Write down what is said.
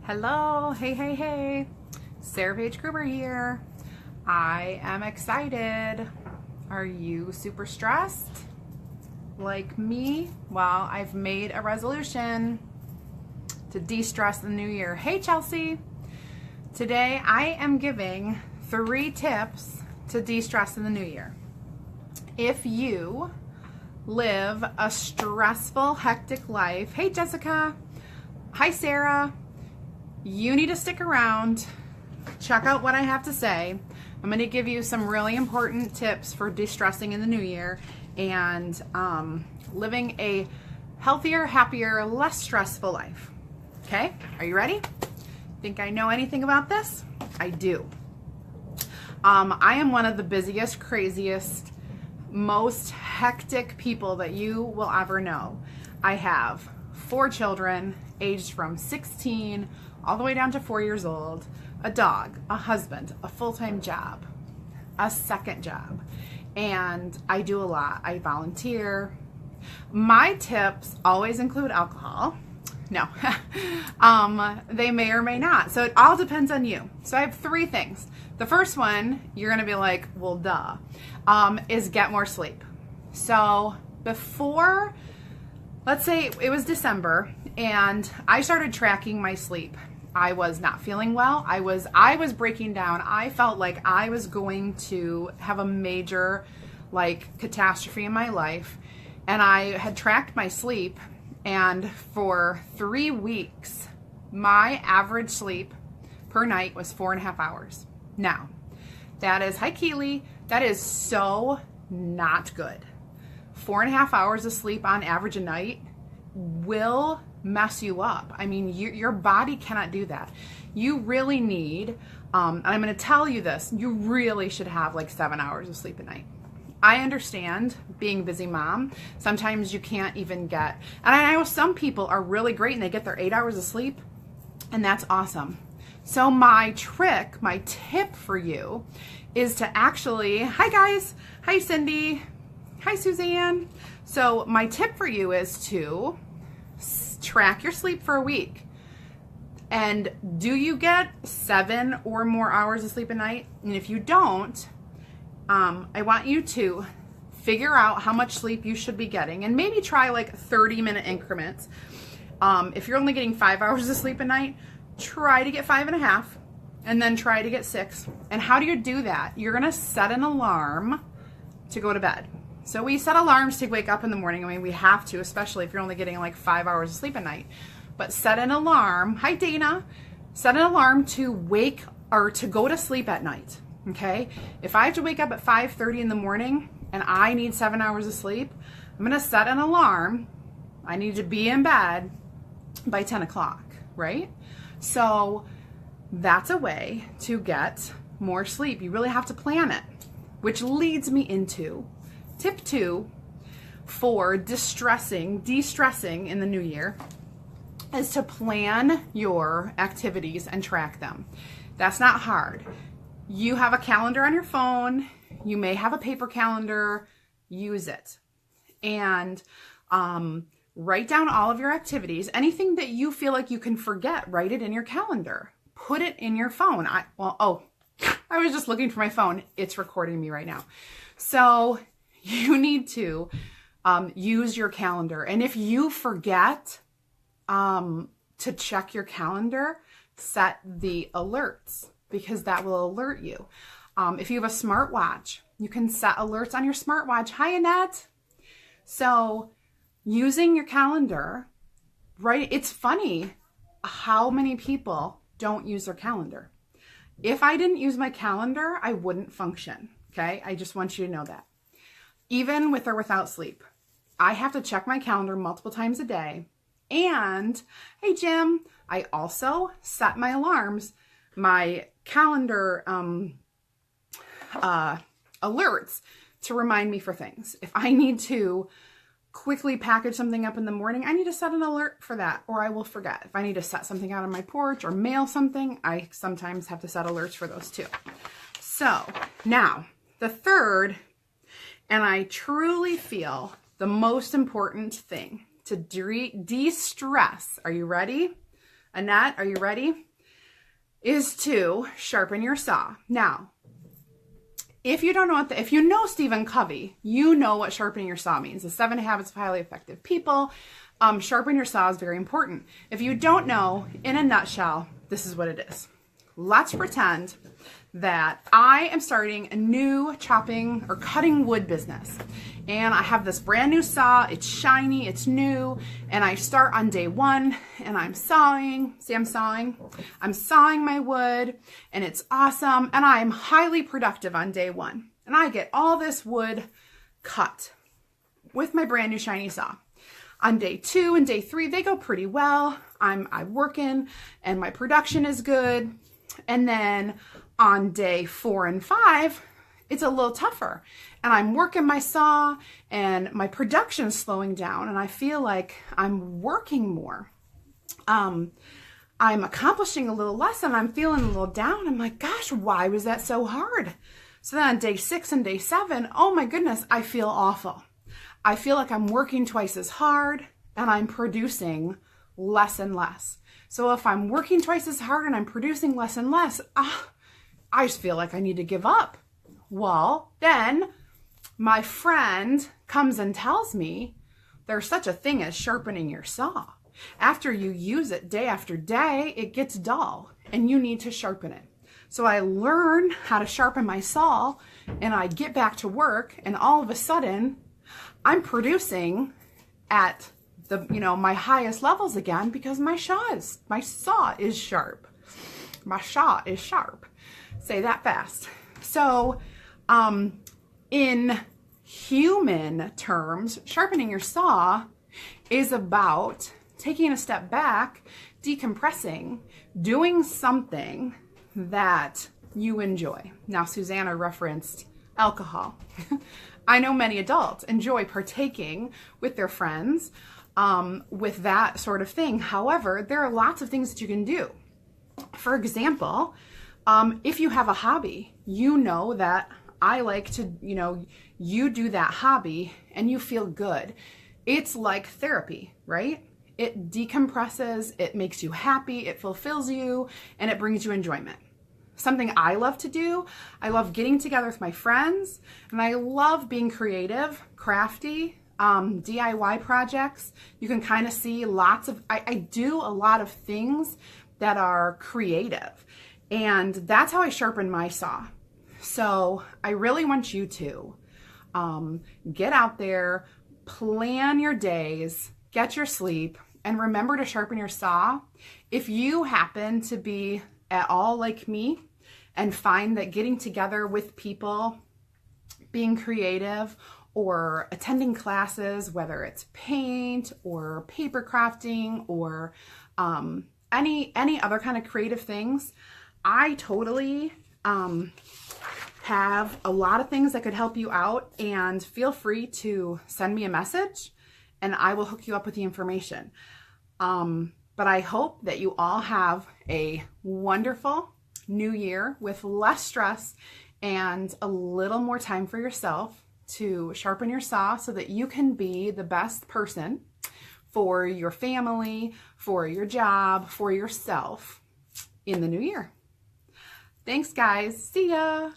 Hello, hey. Sarah Paige-Gruber here. I am excited. Are you super stressed like me? Well, I've made a resolution to de-stress the new year. Hey, Chelsea. Today I am giving 3 tips to de-stress in the new year. If you live a stressful, hectic life, hey, Jessica. Hi, Sarah. You need to stick around, check out what I have to say. I'm going to give you some really important tips for de-stressing in the new year and living a healthier, happier, less stressful life. Okay, are you ready? Think I know anything about this? I do. I am one of the busiest, craziest, most hectic people that you will ever know. I have 4 children aged from 16 all the way down to 4 years old, a dog, a husband, a full-time job, a second job, and I do a lot. I volunteer. My tips always include alcohol. No, they may or may not. So it all depends on you. So I have 3 things. The first one, you're gonna be like, well, duh, is get more sleep. So before, let's say it was December and I started tracking my sleep. I was not feeling well. I was breaking down. I felt like I was going to have a major catastrophe in my life. And I had tracked my sleep, and for 3 weeks, my average sleep per night was 4.5 hours. Now, that is, hi Keely, that is so not good. 4.5 hours of sleep on average a night will mess you up. I mean, your body cannot do that. You really need, and I'm going to tell you this, you really should have 7 hours of sleep a night. I understand being a busy mom, sometimes you can't even get, and I know some people are really great and they get their 8 hours of sleep, and that's awesome. So my trick, my tip for you is to actually, hi guys, hi Cindy, hi Suzanne. So my tip for you is to track your sleep for a week. And do you get 7 or more hours of sleep a night? And if you don't, I want you to figure out how much sleep you should be getting and maybe try 30-minute increments. If you're only getting 5 hours of sleep a night, try to get 5.5 and then try to get 6. And how do you do that? You're gonna set an alarm to go to bed. So we set alarms to wake up in the morning. I mean, we have to, especially if you're only getting 5 hours of sleep a night. But set an alarm. Hi, Dana. Set an alarm to wake or to go to sleep at night. Okay? If I have to wake up at 5:30 in the morning and I need 7 hours of sleep, I'm going to set an alarm. I need to be in bed by 10 o'clock, right? So that's a way to get more sleep. You really have to plan it, which leads me into tip 2 for de-stressing in the new year is to plan your activities and track them. That's not hard. You have a calendar on your phone. You may have a paper calendar. Use it. And write down all of your activities. Anything that you feel like you can forget, write it in your calendar. Put it in your phone. I was just looking for my phone. It's recording me right now. So you need to use your calendar. And if you forget to check your calendar, set the alerts because that will alert you. If you have a smartwatch, you can set alerts on your smartwatch. Hi, Annette. So using your calendar, right? It's funny how many people don't use their calendar. If I didn't use my calendar, I wouldn't function. Okay. I just want you to know that. Even with or without sleep, I have to check my calendar multiple times a day. And hey, Jim, I also set my alarms, my calendar alerts to remind me for things. If I need to quickly package something up in the morning, I need to set an alert for that or I will forget. If I need to set something out on my porch or mail something, I sometimes have to set alerts for those too. So now the third, and I truly feel the most important thing to de-stress, are you ready? Annette, are you ready? Is to sharpen your saw. Now, if you don't know if you know Stephen Covey, you know what sharpening your saw means. The 7 Habits of Highly Effective People. Sharpen your saw is very important. If you don't know, in a nutshell, this is what it is. Let's pretend that I am starting a new chopping or cutting wood business. And I have this brand new saw. It's shiny, it's new. And I start on day 1 and I'm sawing. See, I'm sawing my wood and it's awesome. And I am highly productive on day 1. And I get all this wood cut with my brand new shiny saw. On day 2 and day 3, they go pretty well. I'm working and my production is good. And then on day 4 and 5, it's a little tougher. And I'm working my saw and my production's slowing down and I feel like I'm working more. I'm accomplishing a little less and I'm feeling a little down. I'm like, gosh, why was that so hard? So then on day 6 and day 7, oh my goodness, I feel awful. I feel like I'm working twice as hard and I'm producing less and less. So if I'm working twice as hard and I'm producing less and less, I just feel like I need to give up. Well, then my friend comes and tells me there's such a thing as sharpening your saw. After you use it day after day, it gets dull and you need to sharpen it. So I learn how to sharpen my saw and I get back to work and all of a sudden I'm producing at my highest levels again because my saw is sharp. My saw is sharp. Say that fast. So, in human terms, sharpening your saw is about taking a step back, decompressing, doing something that you enjoy. Now, Susanna referenced alcohol. I know many adults enjoy partaking with their friends, with that sort of thing. However, there are lots of things that you can do. For example, if you have a hobby, you know that I like to, you do that hobby and you feel good. It's like therapy, right? It decompresses, it makes you happy, it fulfills you, and it brings you enjoyment. Something I love to do, I love getting together with my friends, and I love being creative, crafty, DIY projects. You can kind of see I do a lot of things that are creative, and that's how I sharpen my saw. So I really want you to get out there, plan your days, get your sleep, and remember to sharpen your saw. If you happen to be at all like me and find that getting together with people, being creative, or attending classes, whether it's paint or paper crafting or any other kind of creative things, I totally have a lot of things that could help you out, and feel free to send me a message and I will hook you up with the information. But I hope that you all have a wonderful new year with less stress and a little more time for yourself to sharpen your saw so that you can be the best person for your family, for your job, for yourself in the new year. Thanks, guys. See ya.